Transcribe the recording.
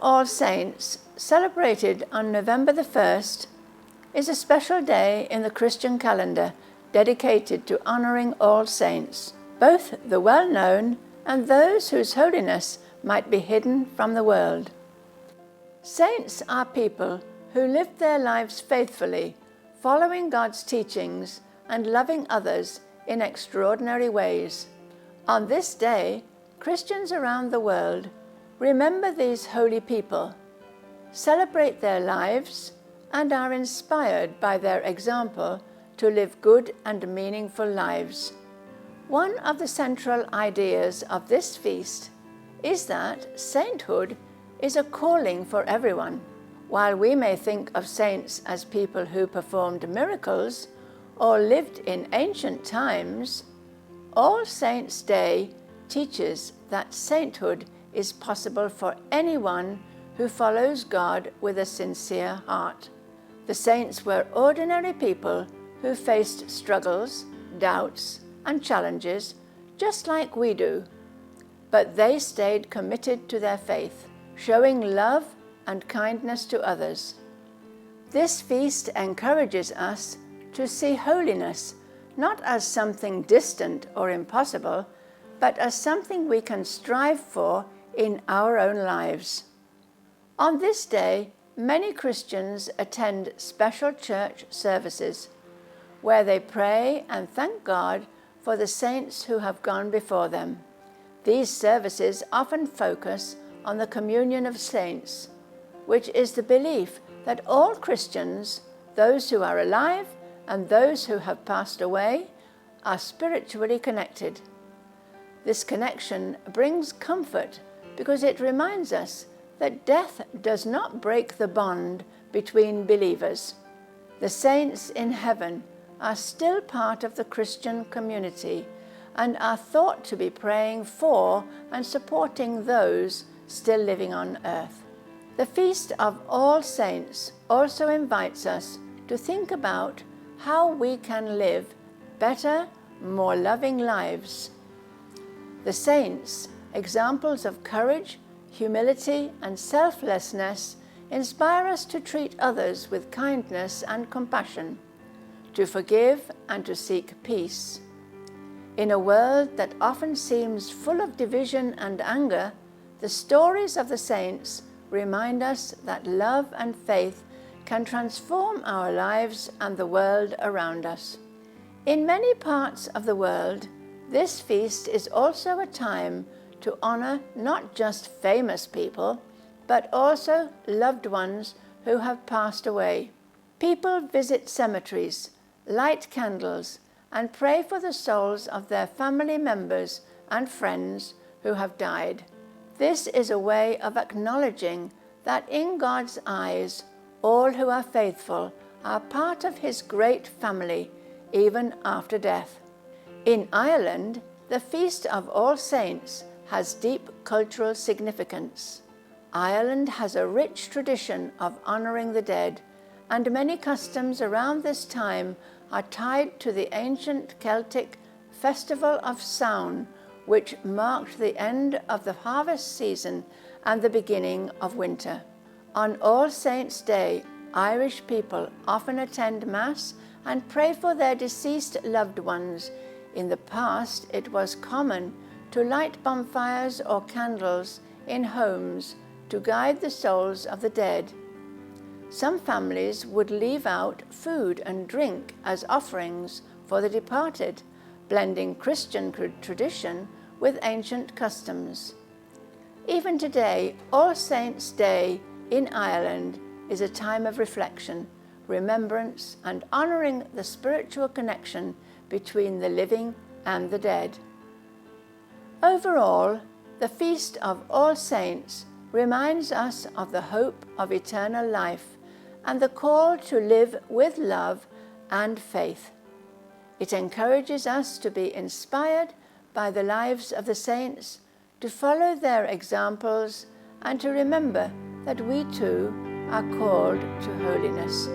All Saints, celebrated on November the 1st, is a special day in the Christian calendar dedicated to honouring all saints, both the well-known and those whose holiness might be hidden from the world. Saints are people who lived their lives faithfully, following God's teachings and loving others in extraordinary ways. On this day, Christians around the world remember these holy people, celebrate their lives, and are inspired by their example to live good and meaningful lives. One of the central ideas of this feast is that sainthood is a calling for everyone. While we may think of saints as people who performed miracles or lived in ancient times, All Saints' Day teaches that sainthood is possible for anyone who follows God with a sincere heart. The saints were ordinary people who faced struggles, doubts, and challenges just like we do, but they stayed committed to their faith, showing love and kindness to others. This feast encourages us to see holiness not as something distant or impossible, but as something we can strive for in our own lives. On this day, many Christians attend special church services where they pray and thank God for the saints who have gone before them. These services often focus on the communion of saints, which is the belief that all Christians, those who are alive and those who have passed away, are spiritually connected. This connection brings comfort because it reminds us that death does not break the bond between believers. The saints in heaven are still part of the Christian community and are thought to be praying for and supporting those still living on earth. The Feast of All Saints also invites us to think about how we can live better, more loving lives. The saints, examples of courage, humility, and selflessness, inspire us to treat others with kindness and compassion, to forgive and to seek peace. In a world that often seems full of division and anger, the stories of the saints remind us that love and faith can transform our lives and the world around us. In many parts of the world, this feast is also a time to honor not just famous people, but also loved ones who have passed away. People visit cemeteries, light candles, and pray for the souls of their family members and friends who have died. This is a way of acknowledging that in God's eyes, all who are faithful are part of His great family, even after death. In Ireland, the Feast of All Saints has deep cultural significance. Ireland has a rich tradition of honouring the dead, and many customs around this time are tied to the ancient Celtic Festival of Samhain, which marked the end of the harvest season and the beginning of winter. On All Saints' Day, Irish people often attend Mass and pray for their deceased loved ones. In the past, it was common to light bonfires or candles in homes to guide the souls of the dead. Some families would leave out food and drink as offerings for the departed, blending Christian tradition with ancient customs. Even today, All Saints' Day in Ireland is a time of reflection, remembrance, and honouring the spiritual connection between the living and the dead. Overall, the Feast of All Saints reminds us of the hope of eternal life and the call to live with love and faith. It encourages us to be inspired by the lives of the saints, to follow their examples, and to remember that we too are called to holiness.